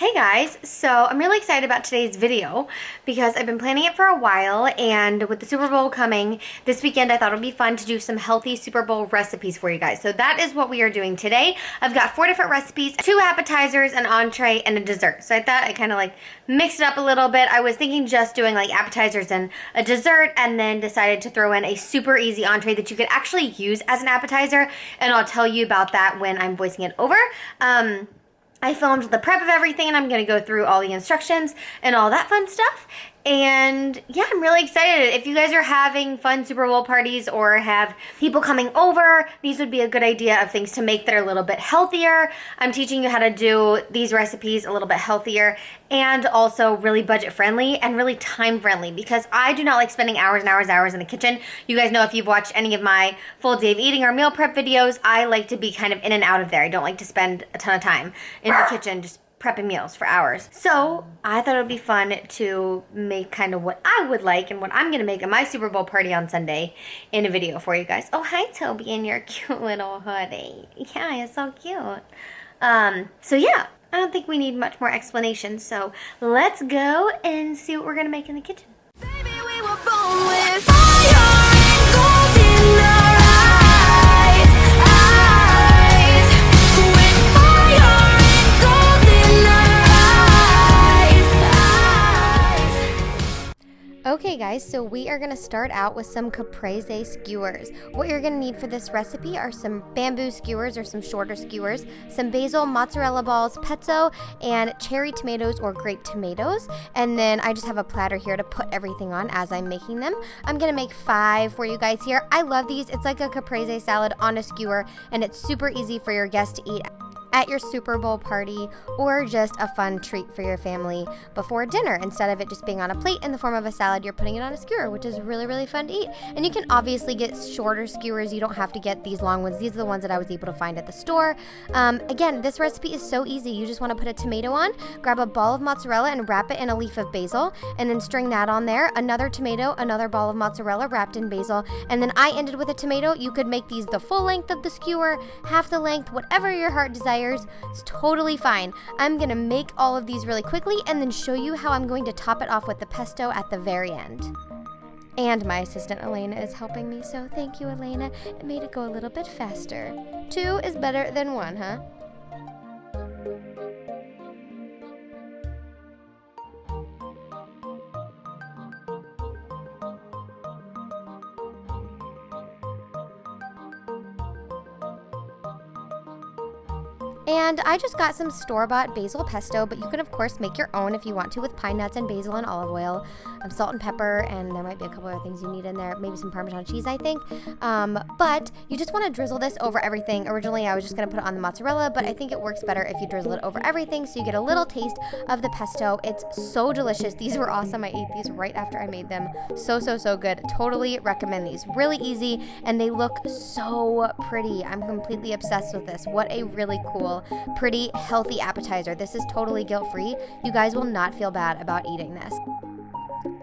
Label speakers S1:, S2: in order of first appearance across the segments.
S1: Hey guys, so I'm really excited about today's video because I've been planning it for a while, and with the Super Bowl coming this weekend, I thought it would be fun to do some healthy Super Bowl recipes for you guys. So that is what we are doing today. I've got 4 different recipes, 2 appetizers, an entree, and a dessert. So I thought I kind of like mixed it up a little bit. I was thinking just doing like appetizers and a dessert, and then decided to throw in a super easy entree that you could actually use as an appetizer, and I'll tell you about that when I'm voicing it over. I filmed the prep of everything, and I'm going to go through all the instructions and all that fun stuff. And yeah, I'm really excited. If you guys are having fun Super Bowl parties or have people coming over, these would be a good idea of things to make that are a little bit healthier. I'm teaching you how to do these recipes a little bit healthier and also really budget friendly and really time friendly, because I do not like spending hours and hours in the kitchen. You guys know, if you've watched any of my full day of eating or meal prep videos, I like to be kind of in and out of there. I don't like to spend a ton of time in the kitchen just prepping meals for hours. So I thought it would be fun to make kind of what I would like and what I'm going to make at my Super Bowl party on Sunday in a video for you guys. Oh, hi Toby in your cute little hoodie. Yeah, it's so cute. So yeah, I don't think we need much more explanation. So let's go and see what we're going to make in the kitchen.
S2: Baby, we were born with fire and gold in our eyes, with fire and gold in our eyes.
S1: Okay guys, so we are going to start out with some caprese skewers. What you're going to need for this recipe are some bamboo skewers or some shorter skewers, some basil, mozzarella balls, pezzo, and cherry tomatoes or grape tomatoes. And then I just have a platter here to put everything on as I'm making them. I'm going to make 5 for you guys here. I love these. It's like a caprese salad on a skewer, and it's super easy for your guests to eat at your Super Bowl party, or just a fun treat for your family before dinner. Instead of it just being on a plate in the form of a salad, you're putting it on a skewer, which is really, really fun to eat. And you can obviously get shorter skewers. You don't have to get these long ones. These are the ones that I was able to find at the store. Again, this recipe is so easy. You just want to put a tomato on, grab a ball of mozzarella and wrap it in a leaf of basil, and then string that on there. Another tomato, another ball of mozzarella wrapped in basil, and then I ended with a tomato. You could make these the full length of the skewer, half the length, whatever your heart desires. It's totally fine. I'm gonna make all of these really quickly and then show you how I'm going to top it off with the pesto at the very end. And my assistant Elena is helping me, so thank you, Elena. It made it go a little bit faster. 2 is better than 1, huh? And I just got some store-bought basil pesto, but you can of course make your own if you want to, with pine nuts and basil and olive oil, salt and pepper, and there might be a couple other things you need in there, maybe some Parmesan cheese, I think. But you just want to drizzle this over everything. Originally I was just going to put it on the mozzarella, but I think it works better if you drizzle it over everything so you get a little taste of the pesto. It's so delicious. These were awesome. I ate these right after I made them. So good. Totally recommend these. Really easy, and they look so pretty. I'm completely obsessed with this. What a really cool, pretty, healthy appetizer. This is totally guilt-free. You guys will not feel bad about eating this.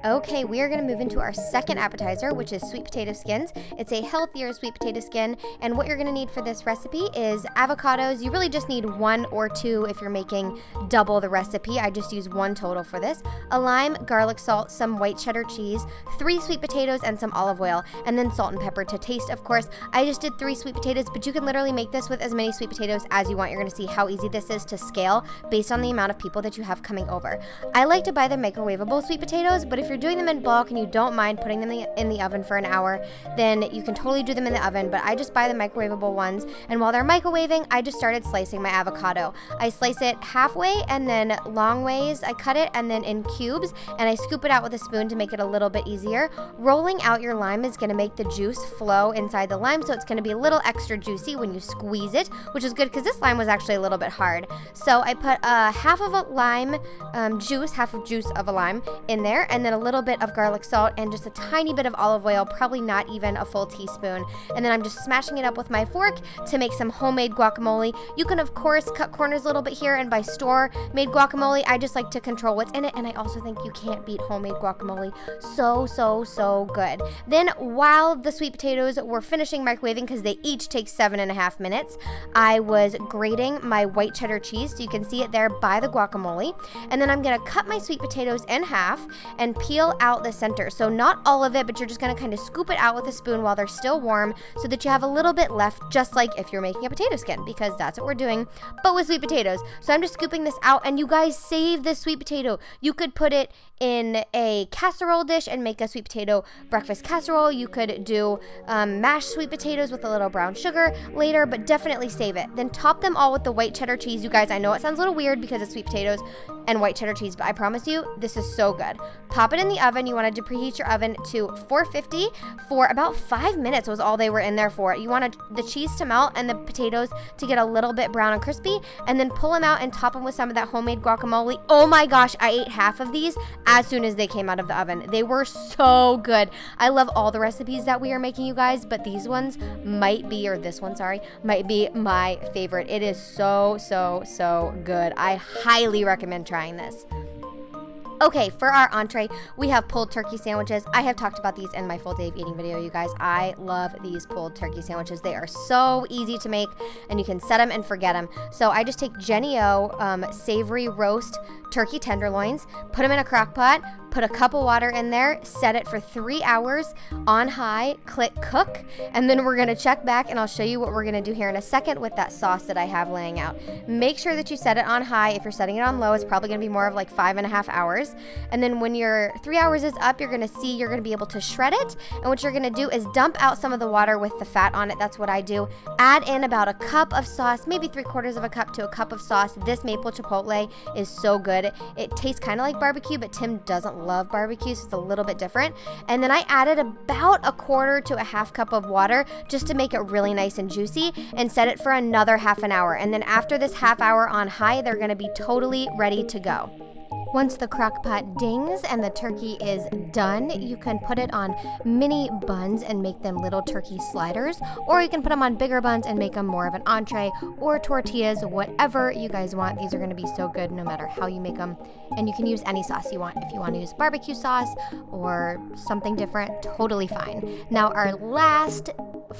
S1: Okay, we are going to move into our second appetizer, which is sweet potato skins. It's a healthier sweet potato skin, and what you're going to need for this recipe is avocados. You really just need 1 or 2 if you're making double the recipe. I just use 1 total for this. A lime, garlic salt, some white cheddar cheese, 3 sweet potatoes, and some olive oil, and then salt and pepper to taste, of course. I just did 3 sweet potatoes, but you can literally make this with as many sweet potatoes as you want. You're going to see how easy this is to scale based on the amount of people that you have coming over. I like to buy the microwavable sweet potatoes, but if you're doing them in bulk and you don't mind putting them in the oven for an hour, then you can totally do them in the oven, but I just buy the microwavable ones, and while they're microwaving, I just started slicing my avocado. I slice it halfway and then long ways. I cut it and then in cubes, and I scoop it out with a spoon to make it a little bit easier. Rolling out your lime is going to make the juice flow inside the lime, so it's going to be a little extra juicy when you squeeze it, which is good because this lime was actually a little bit hard. So I put half of a lime juice, half of juice of a lime in there, and then a little bit of garlic salt and just a tiny bit of olive oil, probably not even a full teaspoon. And then I'm just smashing it up with my fork to make some homemade guacamole. You can, of course, cut corners a little bit here and buy store-made guacamole. I just like to control what's in it, and I also think you can't beat homemade guacamole. So good. Then while the sweet potatoes were finishing microwaving, because they each take 7.5 minutes, I was grating my white cheddar cheese, so you can see it there by the guacamole. And then I'm going to cut my sweet potatoes in half and peel out the center. So not all of it, but you're just going to kind of scoop it out with a spoon while they're still warm so that you have a little bit left, just like if you're making a potato skin, because that's what we're doing, but with sweet potatoes. So I'm just scooping this out, and you guys save this sweet potato. You could put it in a casserole dish and make a sweet potato breakfast casserole. You could do mashed sweet potatoes with a little brown sugar later, but definitely save it. Then top them all with the white cheddar cheese. You guys, I know it sounds a little weird because it's sweet potatoes and white cheddar cheese, but I promise you, this is so good. Pop it in the oven. You want to preheat your oven to 450 for about 5 minutes was all they were in there for. You want the cheese to melt and the potatoes to get a little bit brown and crispy, and then pull them out and top them with some of that homemade guacamole. Oh my gosh, I ate half of these as soon as they came out of the oven. They were so good. I love all the recipes that we are making, you guys, but these ones might be, or this one, sorry, might be my favorite. It is so good. I highly recommend trying this. Okay, for our entree, we have pulled turkey sandwiches. I have talked about these in my full day of eating video, you guys. I love these pulled turkey sandwiches. They are so easy to make, and you can set them and forget them. So I just take Jenny O savory roast turkey tenderloins, put them in a crock pot, put a cup of water in there, set it for 3 hours on high, click cook, and then we're gonna check back, and I'll show you what we're gonna do here in a second with that sauce that I have laying out. Make sure that you set it on high. If you're setting it on low, it's probably gonna be more of like 5.5 hours. And then when your 3 hours is up, you're gonna be able to shred it. And what you're gonna do is dump out some of the water with the fat on it. That's what I do. Add in about a cup of sauce, maybe 3/4 of a cup to a cup of sauce. This maple chipotle is so good. It tastes kind of like barbecue, but Tim doesn't love barbecue, so it's a little bit different. And then I added about 1/4 to a 1/2 cup of water just to make it really nice and juicy, and set it for another half an hour. And then after this half hour on high, they're gonna be totally ready to go. Once the crock pot dings and the turkey is done, you can put it on mini buns and make them little turkey sliders, or you can put them on bigger buns and make them more of an entree, or tortillas, whatever you guys want. These are going to be so good no matter how you make them, and you can use any sauce you want. If you want to use barbecue sauce or something different, totally fine. Now our last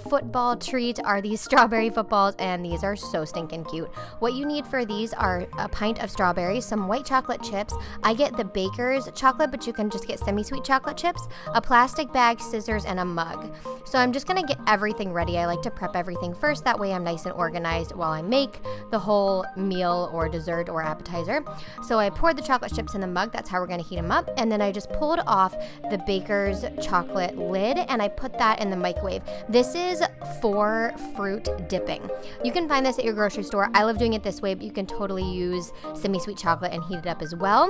S1: football treat are these strawberry footballs, and these are so stinking cute. What you need for these are a pint of strawberries, some white chocolate chips. I get the Baker's chocolate, but you can just get semi-sweet chocolate chips, a plastic bag, scissors, and a mug. So I'm just gonna get everything ready. I like to prep everything first, that way I'm nice and organized while I make the whole meal or dessert or appetizer. So I poured the chocolate chips in the mug. That's how we're gonna heat them up. And then I just pulled off the Baker's chocolate lid, and I put that in the microwave. This is for fruit dipping. You can find this at your grocery store. I love doing it this way, but you can totally use semi-sweet chocolate and heat it up as well.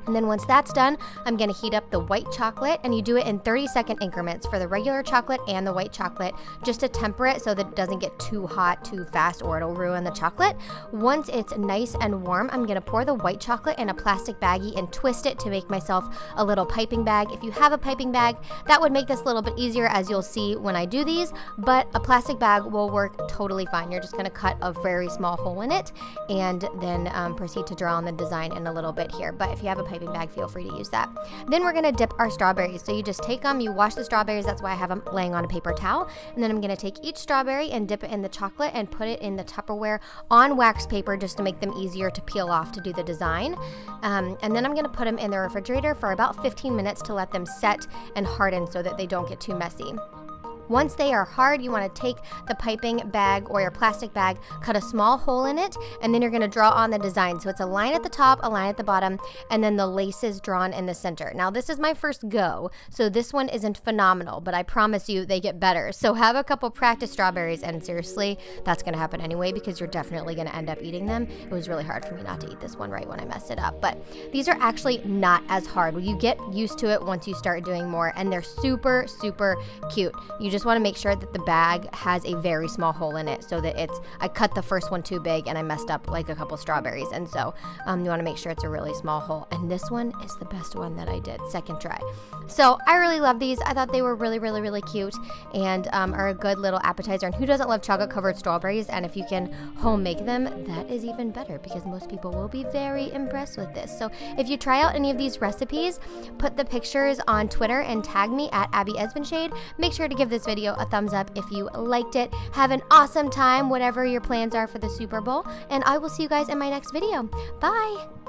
S1: And then once that's done, I'm gonna heat up the white chocolate, and you do it in 30-second increments for the regular chocolate and the white chocolate, just to temper it so that it doesn't get too hot too fast or it'll ruin the chocolate. Once it's nice and warm, I'm gonna pour the white chocolate in a plastic baggie and twist it to make myself a little piping bag. If you have a piping bag, that would make this a little bit easier, as you'll see when I do these, but a plastic bag will work totally fine. You're just gonna cut a very small hole in it and then proceed to draw on the design in a little bit here. But if you have a piping bag, feel free to use that. Then we're gonna dip our strawberries. So you just take them, you wash the strawberries, that's why I have them laying on a paper towel, and then I'm gonna take each strawberry and dip it in the chocolate and put it in the Tupperware on wax paper, just to make them easier to peel off to do the design. And then I'm gonna put them in the refrigerator for about 15 minutes to let them set and harden so that they don't get too messy. Once they are hard, you want to take the piping bag or your plastic bag, cut a small hole in it, and then you're going to draw on the design. So it's a line at the top, a line at the bottom, and then the laces drawn in the center. Now this is my first go, so this one isn't phenomenal, but I promise you they get better. So have a couple practice strawberries, and seriously, that's going to happen anyway because you're definitely going to end up eating them. It was really hard for me not to eat this one right when I messed it up, but these are actually not as hard. You get used to it once you start doing more, and they're super, super cute. You just want to make sure that the bag has a very small hole in it so that I cut the first one too big and I messed up like a couple strawberries. And so you want to make sure it's a really small hole. And this one is the best one that I did, second try. So I really love these. I thought they were really, really, really cute and are a good little appetizer. And who doesn't love chocolate covered strawberries? And if you can home make them, that is even better because most people will be very impressed with this. So if you try out any of these recipes, put the pictures on Twitter and tag me at Abby Esbenshade. Make sure to give this video a thumbs up if you liked it. Have an awesome time, whatever your plans are for the Super Bowl. And I will see you guys in my next video. Bye.